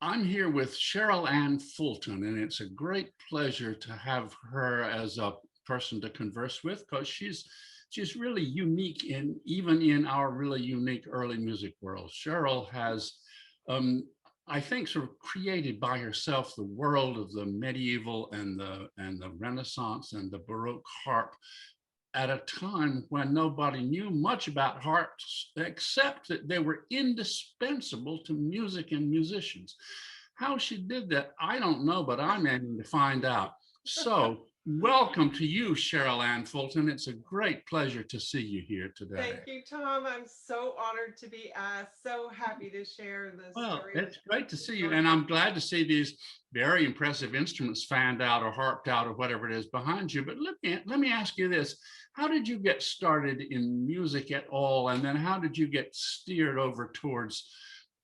I'm here with Cheryl Ann Fulton, and it's a great pleasure to have her as a person to converse with because she's really unique in even in our really unique early music world. Cheryl has, um, I think, sort of created by herself the world of the medieval and the Renaissance and the Baroque harp at a time when nobody knew much about harps except that they were indispensable to music and musicians. How she did that, I don't know, but I'm aiming to find out. So, welcome to you, Cheryl Ann Fulton. It's a great pleasure to see you here today. Thank you, Tom. I'm so honored to be asked. So happy to share the Well, story of it's great to see you, harp. and I'm glad to see these very impressive instruments fanned out or harped out or whatever it is behind you. But let me ask you this: how did you get started in music at all, and then how did you get steered over towards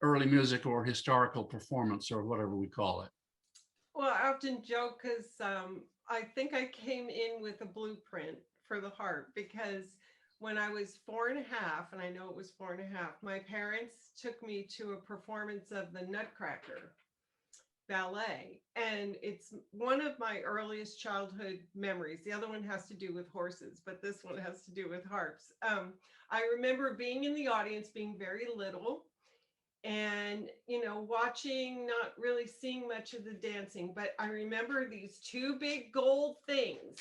early music or historical performance or whatever we call it? Well, I often joke because I think I came in with a blueprint for the harp because when I was 4.5, and I know it was 4.5, my parents took me to a performance of the Nutcracker ballet, and it's one of my earliest childhood memories. The other one has to do with horses, but this one has to do with harps. I remember being in the audience, being very little, and watching, not really seeing much of the dancing, but I remember these two big gold things,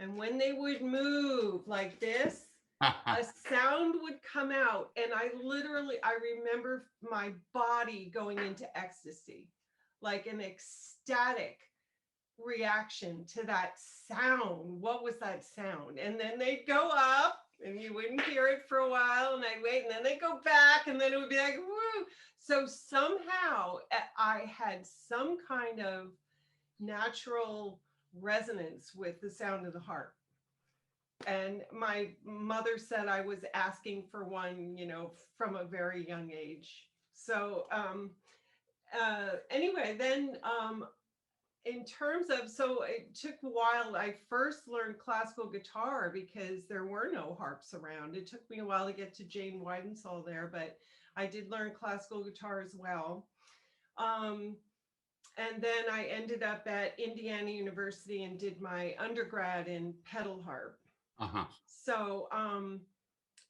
and when they would move like this, a sound would come out, and I remember my body going into ecstasy, like an ecstatic reaction to that sound. What was that sound? And then they'd go up and you wouldn't hear it for a while, and I'd wait, and then they'd go back, and then it would be like, woo. So somehow I had some kind of natural resonance with the sound of the harp. And my mother said I was asking for one, from a very young age. So anyway, then in terms of, so it took a while. I first learned classical guitar because there were no harps around. It took me a while to get to Jane Weidensaul there, but I did learn classical guitar as well. Um, and then I ended up at Indiana University and did my undergrad in pedal harp. Uh-huh. So,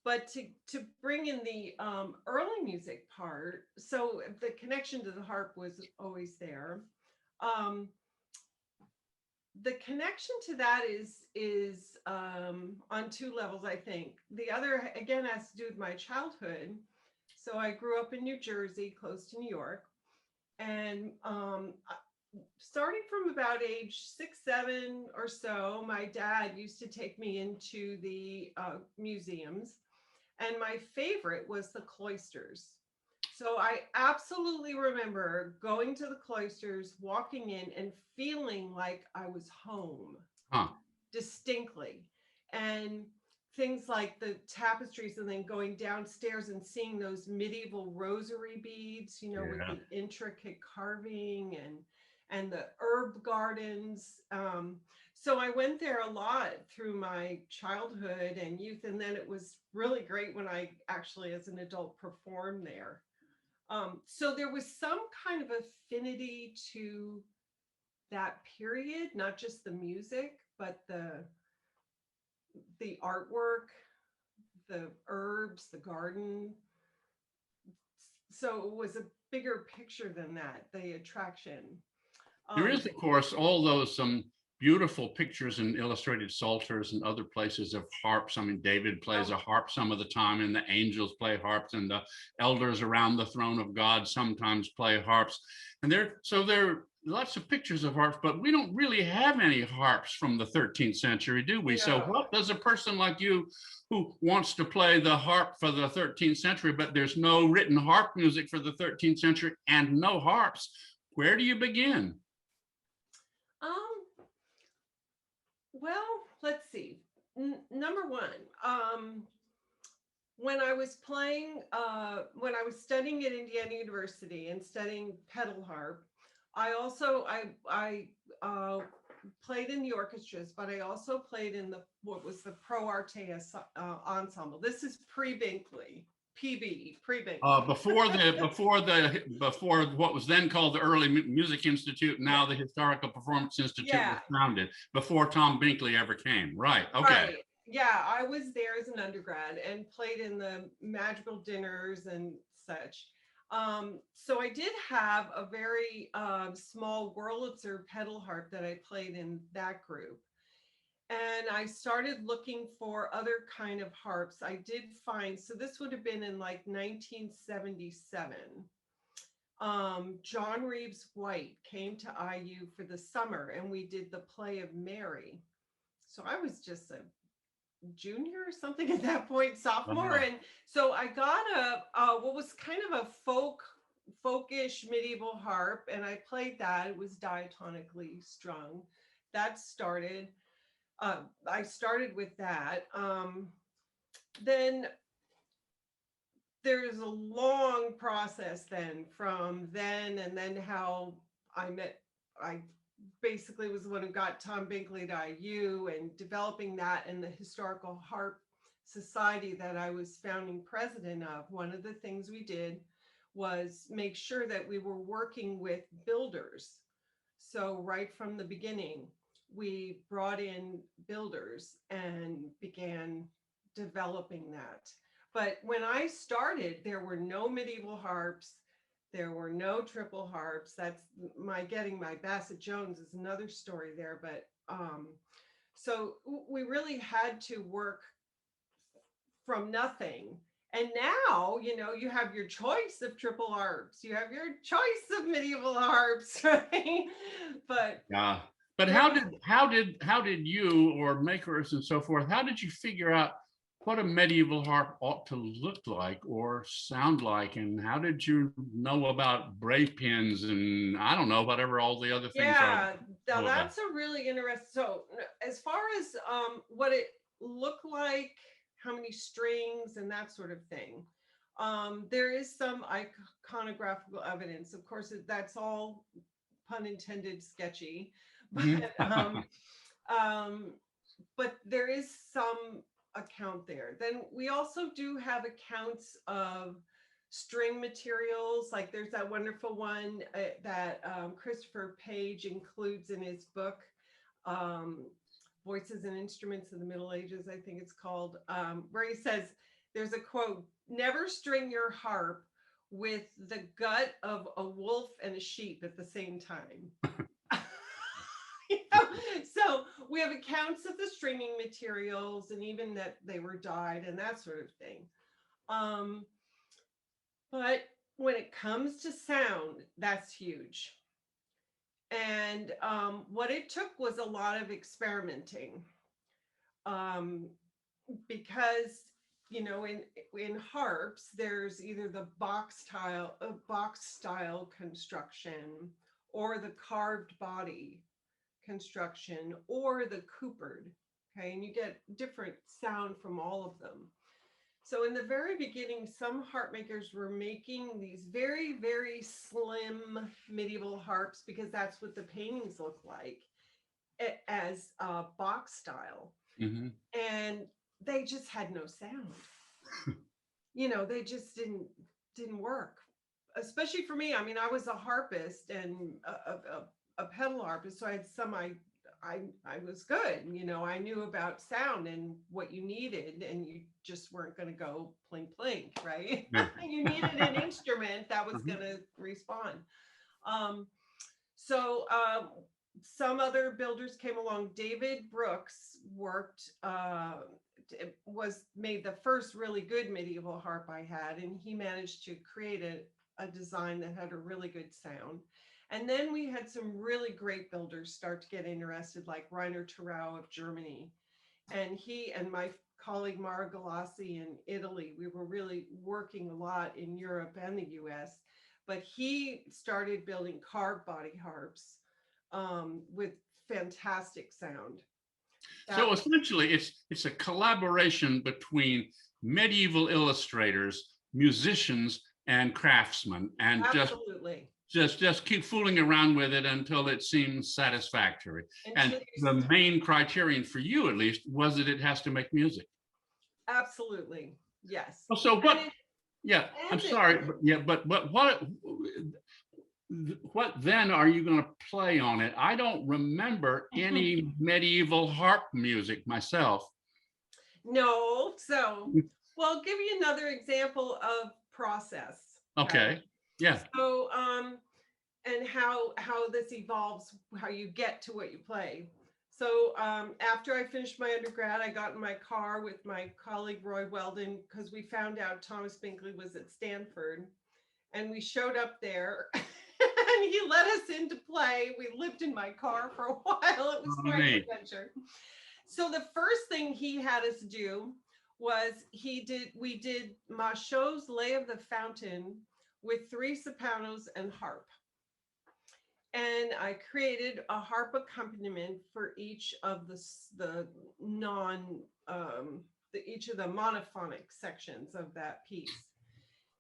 but to bring in the early music part, so the connection to the harp was always there. Um, the connection to that is on two levels, I think. The other, again, has to do with my childhood. So I grew up in New Jersey, close to New York, and starting from about age 6, 7 or so, my dad used to take me into the museums, and my favorite was the Cloisters. So I absolutely remember going to the Cloisters, walking in and feeling like I was home Huh. distinctly. And things like the tapestries, and then going downstairs and seeing those medieval rosary beads, with Yeah. the intricate carving and the herb gardens. So I went there a lot through my childhood and youth, and then it was really great when I actually, as an adult, performed there. So there was some kind of affinity to that period, not just the music, but the artwork, the herbs, the garden. So it was a bigger picture than that, the attraction. There Um, is, of course, all those beautiful pictures in illustrated psalters and other places of harps. I mean, David plays oh, a harp some of the time, and the angels play harps, and the elders around the throne of God sometimes play harps. And there are lots of pictures of harps, but we don't really have any harps from the 13th century, do we? So no. what does a person like you who wants to play the harp for the 13th century, but there's no written harp music for the 13th century and no harps, where do you begin? Um, well, let's see. Number one, when I was studying at Indiana University and studying pedal harp, I played in the orchestras, but I also played in what was the ProArte Ensemble. This is pre Binkley PB, pre-Binkley. Before what was then called the Early Music Institute, now the Historical Performance Institute was founded, before Tom Binkley ever came. Right. Okay. Right. Yeah, I was there as an undergrad and played in the magical dinners and such. So I did have a very small Wurlitzer pedal harp that I played in that group. And I started looking for other kind of harps. I did find, so this would have been in like 1977. John Reeves White came to IU for the summer and we did the play of Mary. So I was just a junior or something at that point, sophomore. And so I got what was kind of a folkish medieval harp, and I played that. It was diatonically strung. That started. I started with that. Then there's a long process then from then, and then how I basically was the one who got Tom Binkley to IU and developing that, and the Historical Harp Society that I was founding president of. One of the things we did was make sure that we were working with builders. So right from the beginning, we brought in builders and began developing that. But when I started, there were no medieval harps. There were no triple harps. That's getting my Bassett Jones is another story there. But so we really had to work from nothing. And now, you have your choice of triple harps. You have your choice of medieval harps, right? But yeah. But how did you, or makers and so forth, how did you figure out what a medieval harp ought to look like or sound like, and how did you know about brave pins and I don't know, whatever all the other things are? Now that's a really interesting. So as far as what it looked like, how many strings and that sort of thing, there is some iconographical evidence. Of course, that's all pun intended sketchy, but there is some account there. Then we also do have accounts of string materials, like there's that wonderful one that Christopher Page includes in his book, Voices and Instruments of the Middle Ages, I think it's called, where he says, there's a quote, "Never string your harp with the gut of a wolf and a sheep at the same time." So we have accounts of the stringing materials and even that they were dyed and that sort of thing. But when it comes to sound, that's huge. And what it took was a lot of experimenting, because in harps there's either the box style construction, or the carved body construction, or the coopered. Okay, and you get different sound from all of them. So in the very beginning, some harp makers were making these very, very slim medieval harps because that's what the paintings look like, as Bach style. Mm-hmm. And they just had no sound. They just didn't work, especially for me. I mean, I was a harpist and a pedal harpist, so I had some I was good. I knew about sound and what you needed, and you just weren't going to go plink plink, right? You needed an instrument that was going to respond. So some other builders came along. David Brooks made the first really good medieval harp I had, and he managed to create a design that had a really good sound. And then we had some really great builders start to get interested, like Rainer Thurau of Germany. And he and my colleague Mara Galassi in Italy, we were really working a lot in Europe and the US. But he started building carved body harps with fantastic sound. So essentially, it's a collaboration between medieval illustrators, musicians, and craftsmen, and absolutely. Just keep fooling around with it until it seems satisfactory. And the main criterion for you, at least, was that it has to make music. Absolutely, yes. So Yeah, I'm And sorry, but yeah, but what then are you going to play on it? I don't remember any medieval harp music myself. no, so, well, I'll give you another example of process. Okay. Yeah. So, and how this evolves, how you get to what you play. So after I finished my undergrad, I got in my car with my colleague Roy Weldon because we found out Thomas Binkley was at Stanford, and we showed up there. And he let us in to play. We lived in my car for a while. It was quite an adventure. So the first thing he had us do was we did Machot's Lay of the Fountain with 3 sopranos and harp. And I created a harp accompaniment for each of the each of the monophonic sections of that piece.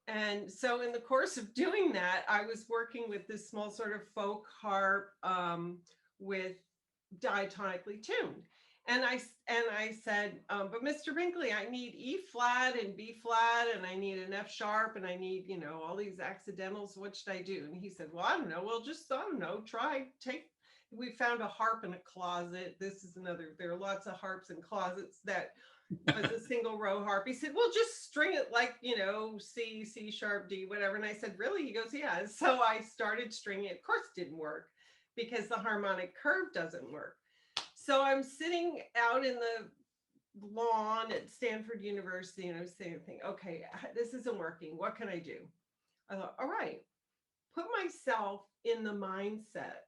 And so in the course of doing that, I was working with this small sort of folk harp with diatonically tuned. And I said, but Mr. Binkley, I need E flat and B flat, and I need an F sharp, and I need, all these accidentals. What should I do? And he said, well, I don't know. Well, just, I don't know, we found a harp in a closet. This is there are lots of harps in closets that was a single row harp. He said, well, just string it like, C sharp, D, whatever. And I said, really? He goes, yeah. So I started stringing it. Of course, it didn't work because the harmonic curve doesn't work. So I'm sitting out in the lawn at Stanford University, and I was saying, okay, this isn't working. What can I do? I thought, all right, put myself in the mindset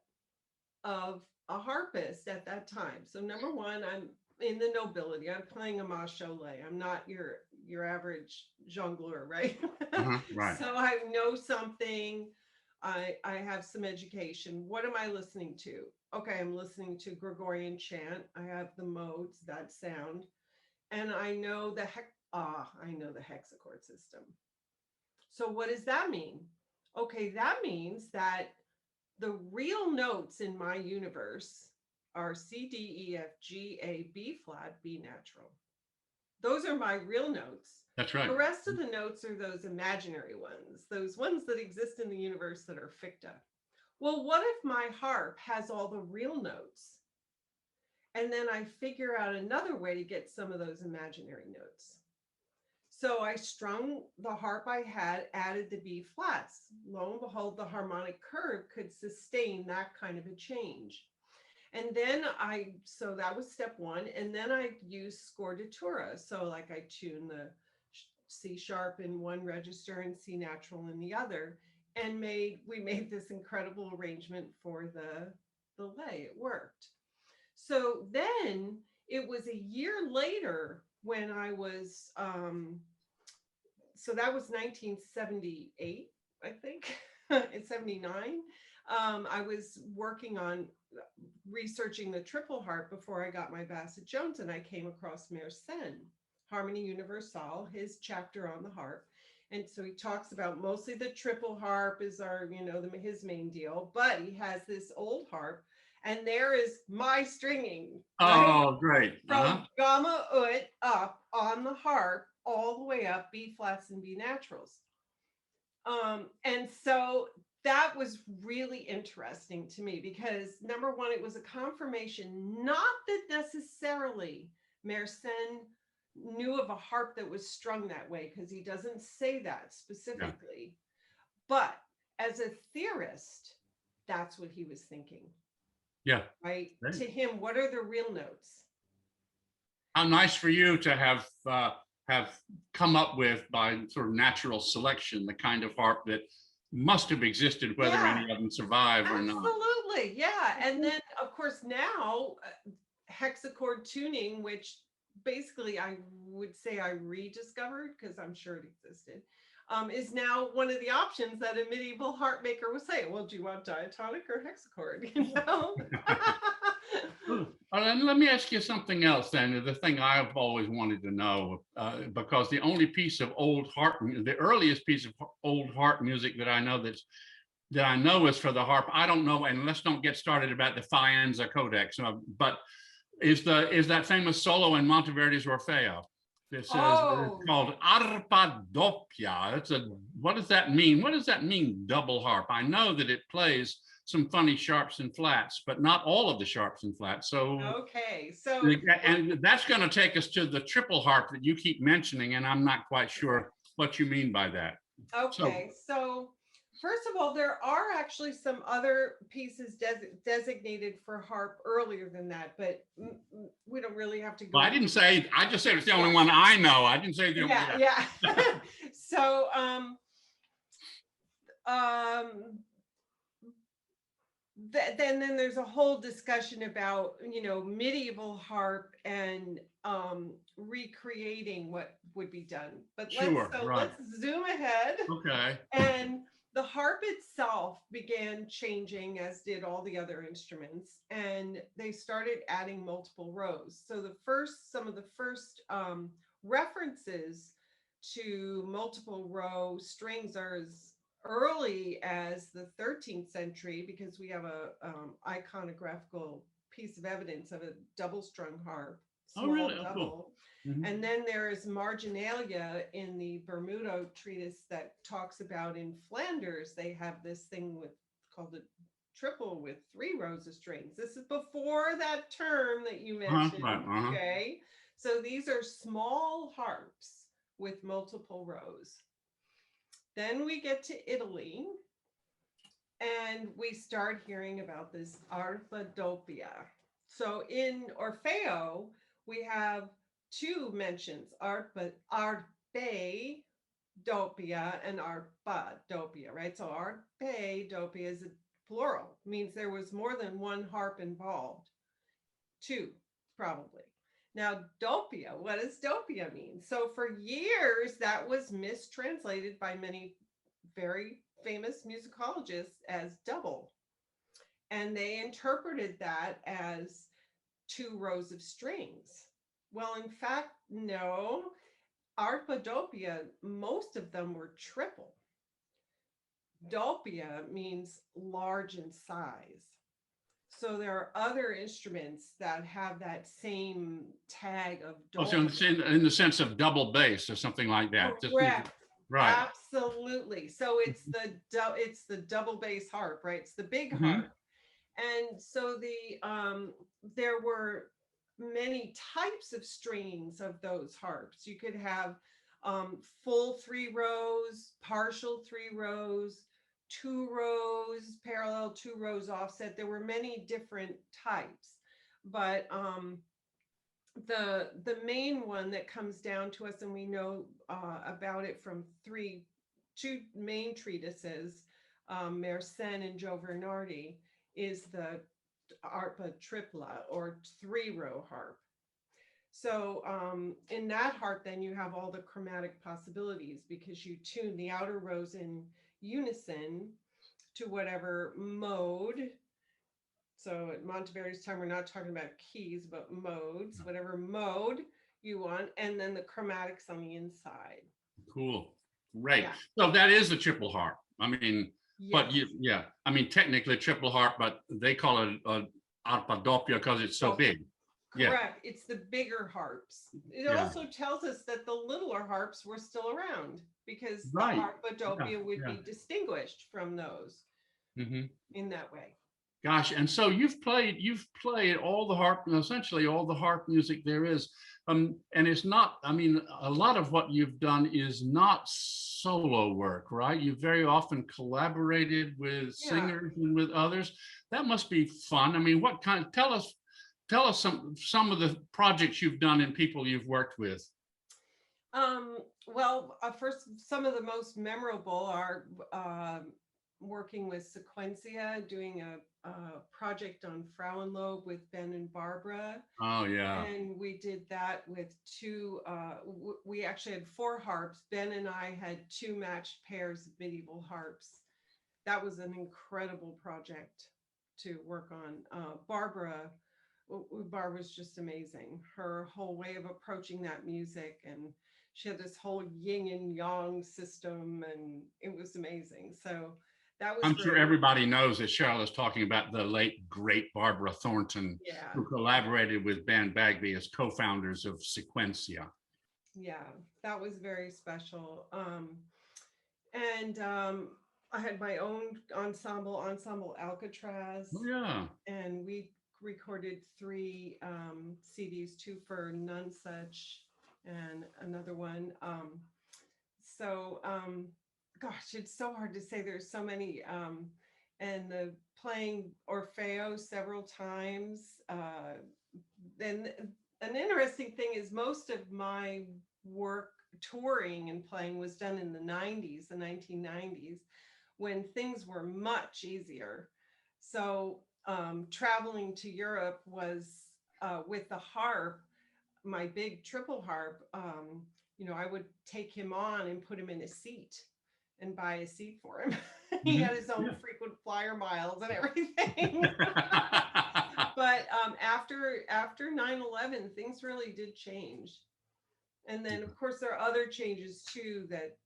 of a harpist at that time. So number one, I'm in the nobility. I'm playing a Machot lay. I'm not your average jongleur, right? Right. So I know something. I have some education. What am I listening to? Okay, I'm listening to Gregorian Chant. I have the modes, that sound, and I know the hexachord system. So what does that mean? Okay, that means that the real notes in my universe are C, D, E, F, G, A, B flat, B natural. Those are my real notes. That's right. The rest of the notes are those imaginary ones, those ones that exist in the universe that are ficta. Well, what if my harp has all the real notes? And then I figure out another way to get some of those imaginary notes. So I strung the harp I had, added the B flats. Lo and behold, the harmonic curve could sustain that kind of a change. And then so that was step one. And then I used scordatura. So like I tuned the C sharp in one register and C natural in the other. And we made this incredible arrangement for the lay. It worked. So then it was a year later when I was, so that was 1978, I think, in 79. I was working on researching the triple harp before I got my Bassett Jones, and I came across Mersenne, Harmonie Universale, his chapter on the harp. And so he talks about mostly the triple harp is his main deal, but he has this old harp, and there is my stringing. Oh, great. From gamma ut up on the harp, all the way up B flats and B naturals. And so that was really interesting to me because number one, it was a confirmation, not that necessarily Mersenne knew of a harp that was strung that way, because he doesn't say that specifically. But as a theorist, that's what he was thinking. Yeah. Right. To him, what are the real notes? How nice for you to have come up with, by sort of natural selection, the kind of harp that must have existed, whether any of them survive or not. Absolutely. Yeah. And then of course now hexachord tuning, which basically I would say I rediscovered, because I'm sure it existed, is now one of the options that a medieval harp maker would say, well, do you want diatonic or hexachord? And let me ask you something else then, the thing I've always wanted to know, because the only piece of old harp, the earliest piece of old harp music that I know is for the harp. I don't know, and let's don't get started about the Faenza Codex, but is that famous solo in Monteverdi's Orfeo. It says Oh, it's called arpa doppia. What does that mean? What does that mean, double harp? I know that it plays some funny sharps and flats, but not all of the sharps and flats. So, okay. So, and that's going to take us to the triple harp that you keep mentioning, and I'm not quite sure what you mean by that. okay. So, first of all, there are actually some other pieces designated for harp earlier than that, but we don't really have to go. Well, I didn't say, I just said it's the only one I know. I didn't say the only one. Yeah. So, then there's a whole discussion about, medieval harp and recreating what would be done. But let's zoom ahead. Okay. And the harp itself began changing, as did all the other instruments, and they started adding multiple rows. So some of the first references to multiple row strings are as early as the 13th century, because we have a iconographical piece of evidence of a double-strung harp, small double. Cool. Mm-hmm. And then there is marginalia in the Bermudo treatise that talks about in Flanders, they have this thing called the triple with 3 rows of strings. This is before that term that you mentioned. Okay. So these are small harps with multiple rows. Then we get to Italy, and we start hearing about this arpa doppia. So in Orfeo, we have 2 mentions, arpe doppia and arpa doppia, right? So arpe doppia is a plural, means there was more than 1 harp involved. 2, probably. Now, doppia, what does doppia mean? So for years, that was mistranslated by many very famous musicologists as double. And they interpreted that as 2 rows of strings. Well, in fact, no. Arpa doppia, most of them were triple. Doppia means large in size. So there are other instruments that have that same tag of double. Oh, so in the sense of double bass or something like that. Correct. Right. Absolutely. So it's the double bass harp, right? It's the big harp. And so there were many types of strings of those harps. You could have full 3 rows, partial 3 rows, 2 rows, parallel, 2 rows offset. There were many different types, but the main one that comes down to us, and we know about it from 2 main treatises, Mersenne and Giovernardi, is the arpa tripla, or 3-row harp. So in that harp, then you have all the chromatic possibilities, because you tune the outer rows in unison to whatever mode. So at Monteverdi's time, we're not talking about keys, but modes, whatever mode you want, and then the chromatics on the inside. Cool. Right. Yeah. So that is a triple harp. I mean, yes. But I mean, technically triple harp, but they call it arpa doppia because it's so big. Correct. Yeah. It's the bigger harps. It also tells us that the littler harps were still around, because the arpa doppia would be distinguished from those in that way. Gosh, and so you've played all the harp, essentially all the harp music there is. And it's not, I mean, a lot of what you've done is not solo work, right? You've very often collaborated with singers and with others. That must be fun. I mean, what kind, tell us some of the projects you've done and people you've worked with. Well, first, some of the most memorable are working with Sequentia, doing a project on Frauenlob with Ben and Barbara. Oh yeah. And we did that with 2, we actually had 4 harps. Ben and I had 2 matched pairs of medieval harps. That was an incredible project to work on. Barbara's just amazing. Her whole way of approaching that music, and she had this whole yin and yang system, and it was amazing. So that was I'm sure everybody knows that Cheryl is talking about the late, great Barbara Thornton, who collaborated with Ben Bagby as co-founders of Sequentia. Yeah, that was very special. And I had my own Ensemble Alcatraz, Oh, yeah. and we recorded three CDs, two for None Such and another one. So, gosh, it's so hard to say. There's so many, and the playing Orfeo several times. Then an interesting thing is most of my work touring and playing was done in the 90s, the 1990s, when things were much easier. So traveling to Europe was with the harp, my big triple harp. I would take him on and put him in a seat and buy a seat for him. He Mhm. had his own Yeah. frequent flyer miles and everything. But after 9/11, things really did change. And then of course there are other changes too, that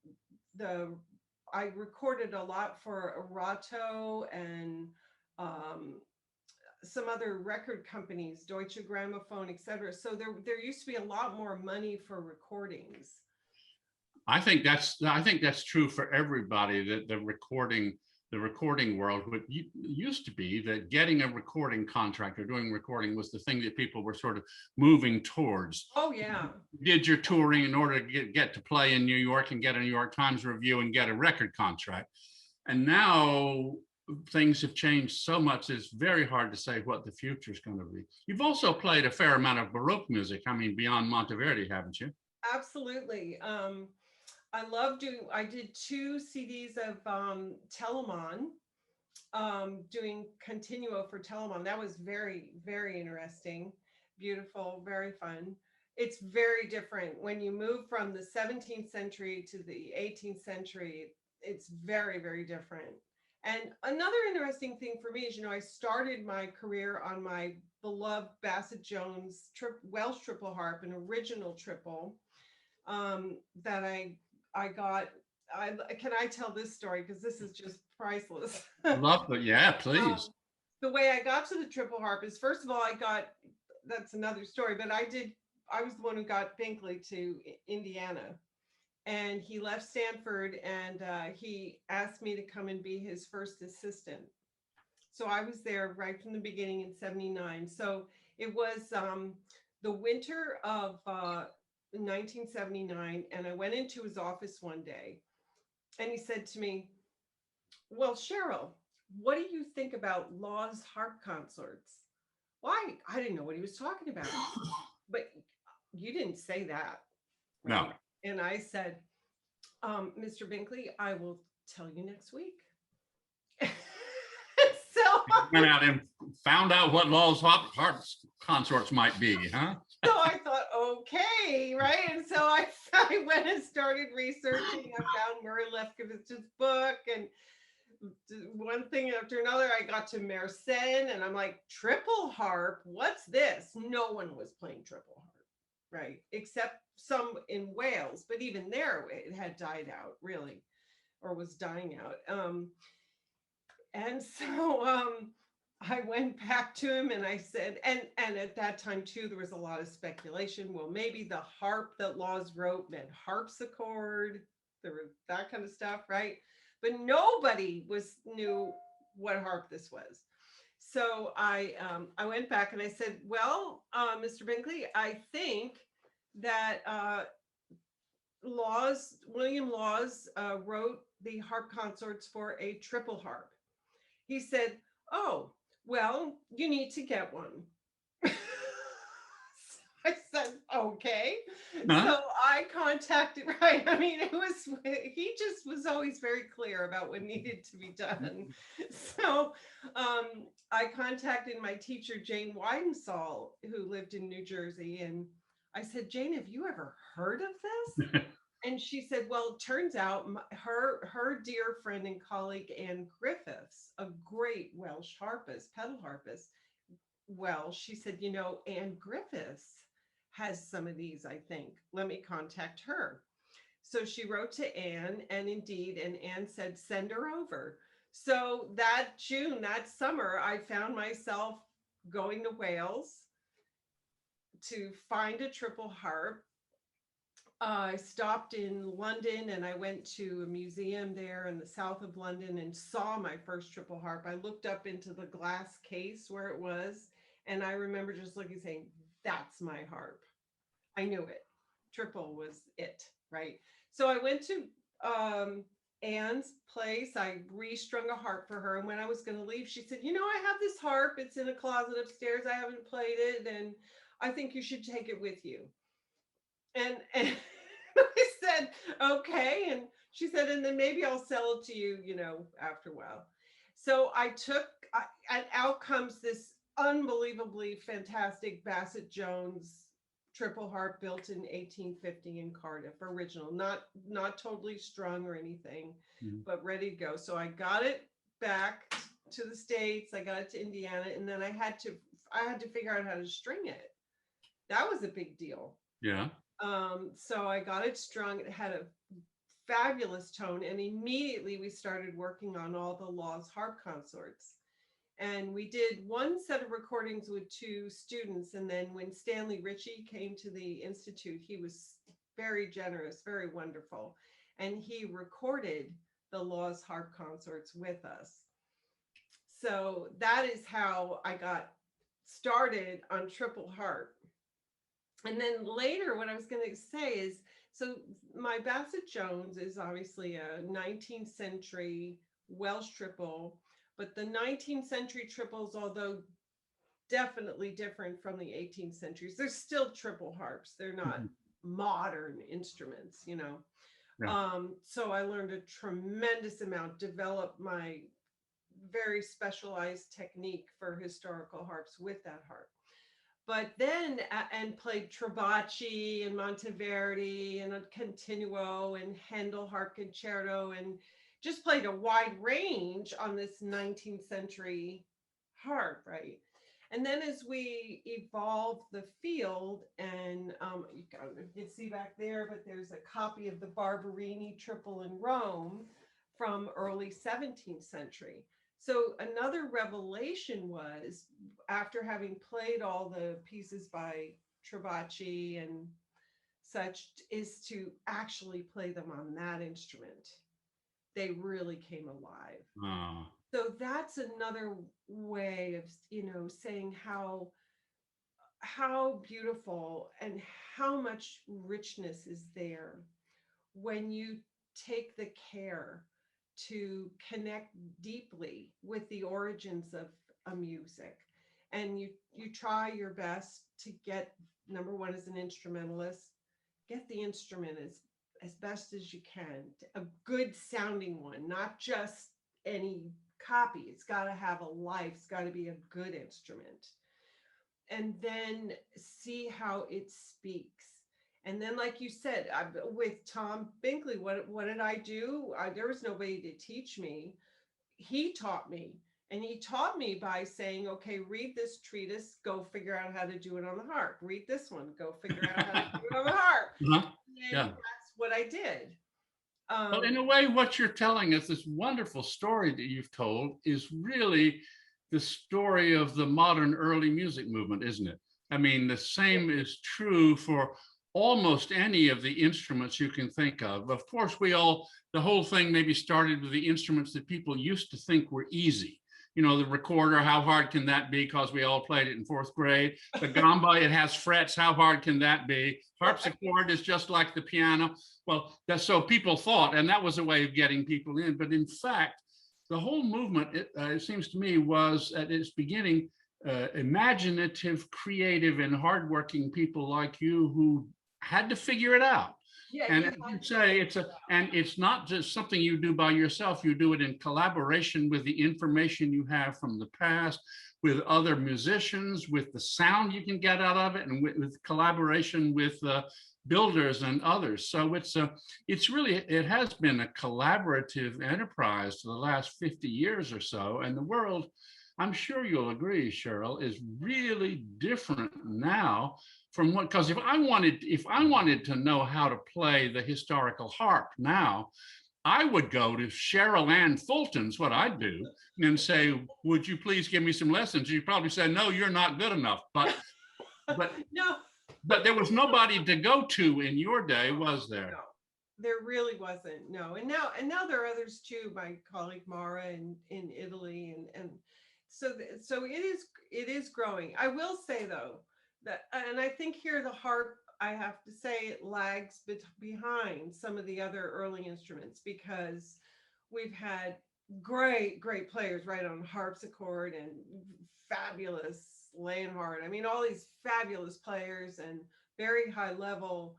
the I recorded a lot for Erato and um, some other record companies, Deutsche Grammophon, etc. So there used to be a lot more money for recordings. I think that's true for everybody, that the recording world, what used to be that getting a recording contract or doing recording was the thing that people were sort of moving towards. Oh yeah. You did your touring in order to get to play in New York and get a New York Times review and get a record contract. And now things have changed so much, it's very hard to say what the future is going to be. You've also played a fair amount of Baroque music, I mean, beyond Monteverdi, haven't you? Absolutely. I did two CDs of Telemann, doing continuo for Telemann. That was very, very interesting, beautiful, very fun. It's very different when you move from the 17th century to the 18th century. It's very, very different. And another interesting thing for me is, I started my career on my beloved Bassett Jones Welsh triple harp, an original triple, that I got. Can I tell this story, because this is just priceless? Love it. Yeah, please. The way I got to the triple harp is, first of all, that's another story, but I was the one who got Binkley to Indiana, and he left Stanford, and he asked me to come and be his first assistant. So I was there right from the beginning in 79. So it was the winter of 1979, and I went into his office one day, and he said to me, "Well, Cheryl, what do you think about Law's harp concerts?" Why? I didn't know what he was talking about. But you didn't say that, No. right? And I said, Mr. Binkley, I will tell you next week. So Went out and found out what Law's harp consorts might be, huh? So I thought, okay, right? And so I went and started researching. I found Murray Lefkowitz's book, and one thing after another, I got to Mersenne, and I'm like, triple harp, what's this? No one was playing triple harp, right? Except some in Wales, but even there, it had died out, really, or was dying out. And so I went back to him and I said, and at that time too, there was a lot of speculation. Well, maybe the harp that Laws wrote meant harpsichord. There was that kind of stuff, right? But nobody knew what harp this was. So I went back and I said, well, Mr. Binkley, I think that William Laws wrote the harp consorts for a triple harp. He said, oh, well, you need to get one. I said, okay. Huh? So I contacted, right. I mean, he just was always very clear about what needed to be done. So I contacted my teacher, Jane Weidensall, who lived in New Jersey. And I said, Jane, have you ever heard of this? And she said, well, it turns out her dear friend and colleague, Anne Griffiths, a great Welsh harpist, pedal harpist. Well, she said, Anne Griffiths has some of these, I think. Let me contact her. So she wrote to Anne, and Anne said, send her over. So that summer, I found myself going to Wales to find a triple harp. I stopped in London and I went to a museum there in the south of London and saw my first triple harp. I looked up into the glass case where it was, and I remember just looking saying, that's my harp. I knew it. Triple was it, right? So I went to Anne's place. I restrung a harp for her. And when I was going to leave, she said, I have this harp. It's in a closet upstairs. I haven't played it. And I think you should take it with you. And I said, okay. And she said, and then maybe I'll sell it to you, after a while. So and out comes this unbelievably fantastic Bassett Jones triple harp built in 1850 in Cardiff, original, not totally strung or anything, but ready to go. So I got it back to the States. I got it to Indiana, and then I had to figure out how to string it. That was a big deal. Yeah. So I got it strung. It had a fabulous tone, and immediately we started working on all the Laws harp consorts. And we did one set of recordings with 2 students. And then when Stanley Ritchie came to the Institute, he was very generous, very wonderful. And he recorded the Laws harp consorts with us. So that is how I got started on triple harp. And then later, what I was going to say is, so my Bassett Jones is obviously a 19th century Welsh triple. But the 19th century triples, although definitely different from the 18th centuries, they're still triple harps. They're not modern instruments, Yeah. So I learned a tremendous amount, developed my very specialized technique for historical harps with that harp. But then, and played Trabacci and Monteverdi and a Continuo and Handel harp concerto, and just played a wide range on this 19th century harp, right? And then as we evolved the field, and you can see back there, but there's a copy of the Barbarini Triple in Rome from early 17th century. So another revelation was, after having played all the pieces by Trabacci and such, is to actually play them on that instrument. They really came alive. So that's another way of, saying how beautiful and how much richness is there when you take the care to connect deeply with the origins of a music, and you try your best to get, number one, as an instrumentalist, get the instrument as best as you can, a good sounding one, not just any copy. It's got to have a life. It's got to be a good instrument. And then see how it speaks. And then, like you said, with Tom Binkley, what did I do? There was nobody to teach me. He taught me. And he taught me by saying, okay, read this treatise, go figure out how to do it on the harp. Read this one, go figure out how to do it on the harp. And that's what I did. Well, in a way, what you're telling us, this wonderful story that you've told, is really the story of the modern early music movement, isn't it? I mean, the same is true for almost any of the instruments you can think of. Of course, the whole thing maybe started with the instruments that people used to think were easy. The recorder, how hard can that be? Because we all played it in 4th grade. The gamba, it has frets, how hard can that be? Harpsichord is just like the piano. Well, so people thought, and that was a way of getting people in. But in fact, the whole movement, it seems to me, was at its beginning imaginative, creative, and hardworking people like you who had to figure it out. Yeah, and you say it's not just something you do by yourself. You do it in collaboration with the information you have from the past, with other musicians, with the sound you can get out of it, and with collaboration with builders and others. So it has been a collaborative enterprise for the last 50 years or so, and the world, I'm sure you'll agree, Cheryl, is really different now from what, because if I wanted to know how to play the historical harp now, I would go to Cheryl Ann Fulton's, what I'd do, and say, would you please give me some lessons? You'd probably say, no, you're not good enough. But no. But there was nobody to go to in your day, was there? No, there really wasn't. No, and now there are others too. My colleague Mara in Italy, and so it is growing. I will say though that, and I think here the harp, I have to say, it lags behind some of the other early instruments, because we've had great players, right, on harpsichord, and fabulous Leonhardt. I mean, all these fabulous players, and very high level,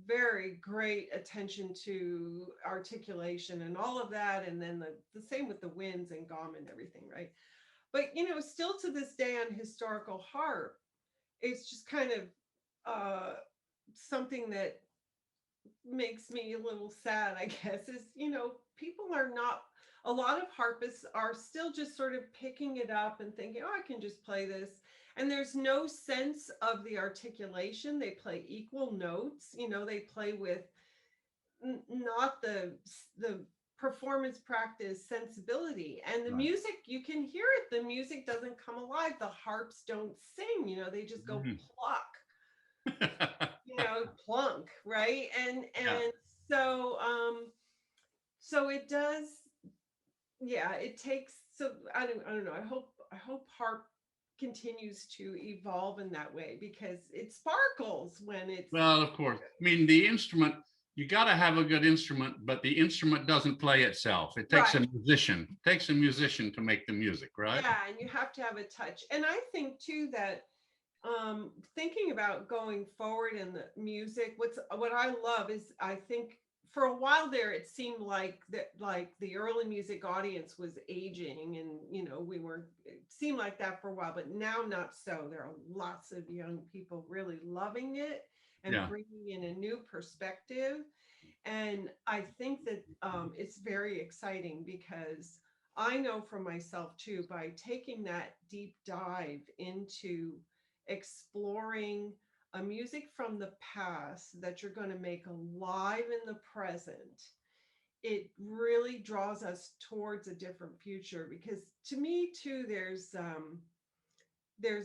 very great attention to articulation and all of that. And then the same with the winds and gom and everything, right? But, still to this day on historical harp, it's just kind of something that makes me a little sad, I guess, is, people are not, a lot of harpists are still just sort of picking it up and thinking, oh, I can just play this. And there's no sense of the articulation. They play equal notes, they play with not the performance practice sensibility. And the music, you can hear it. The music doesn't come alive. The harps don't sing, they just go pluck, plunk, right? And so it does, it takes, so I don't know. I hope harp continues to evolve in that way, because it sparkles when it's, well, of course. I mean, the instrument, you got to have a good instrument, but the instrument doesn't play itself. It takes a musician. It takes a musician to make the music, right? Yeah, and you have to have a touch. And I think too that thinking about going forward in the music, what I love is, I think for a while there, it seemed like the early music audience was aging, and it seemed like that for a while, but now not so. There are lots of young people really loving it and bringing in a new perspective. And I think that it's very exciting, because I know for myself too, by taking that deep dive into exploring a music from the past that you're going to make alive in the present, it really draws us towards a different future. Because to me too, there's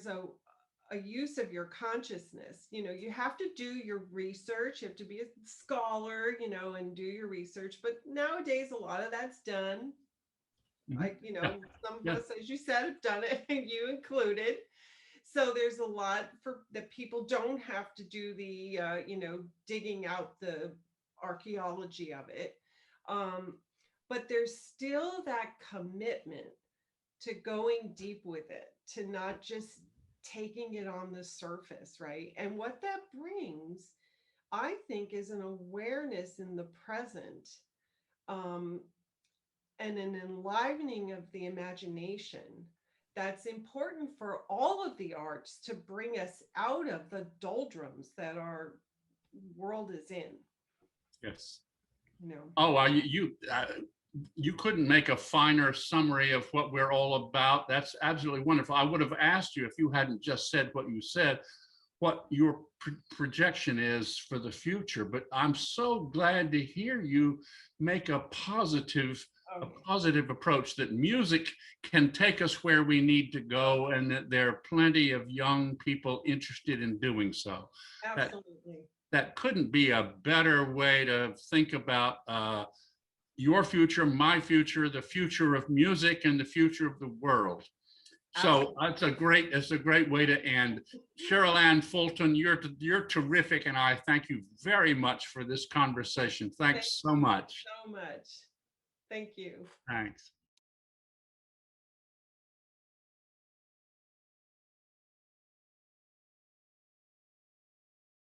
a use of your consciousness. You have to do your research, you have to be a scholar, and do your research. But nowadays, a lot of that's done. Like, some of us, as you said, have done it, you included. So there's a lot that people don't have to do the, digging out the archaeology of it. But there's still that commitment to going deep with it, to not just taking it on the surface, right? And what that brings, I think, is an awareness in the present, and an enlivening of the imagination that's important for all of the arts, to bring us out of the doldrums that our world is in. Yes. Oh, well, you couldn't make a finer summary of what we're all about. That's absolutely wonderful. I would have asked you, if you hadn't just said what you said, what your projection is for the future. But I'm so glad to hear you make a positive approach, that music can take us where we need to go, and that there are plenty of young people interested in doing so. Absolutely. That couldn't be a better way to think about your future, my future, the future of music, and the future of the world. So it's a great way to end. Cheryl Ann Fulton, you're terrific, and I thank you very much for this conversation. Thanks so much. So much. Thank you. Thanks.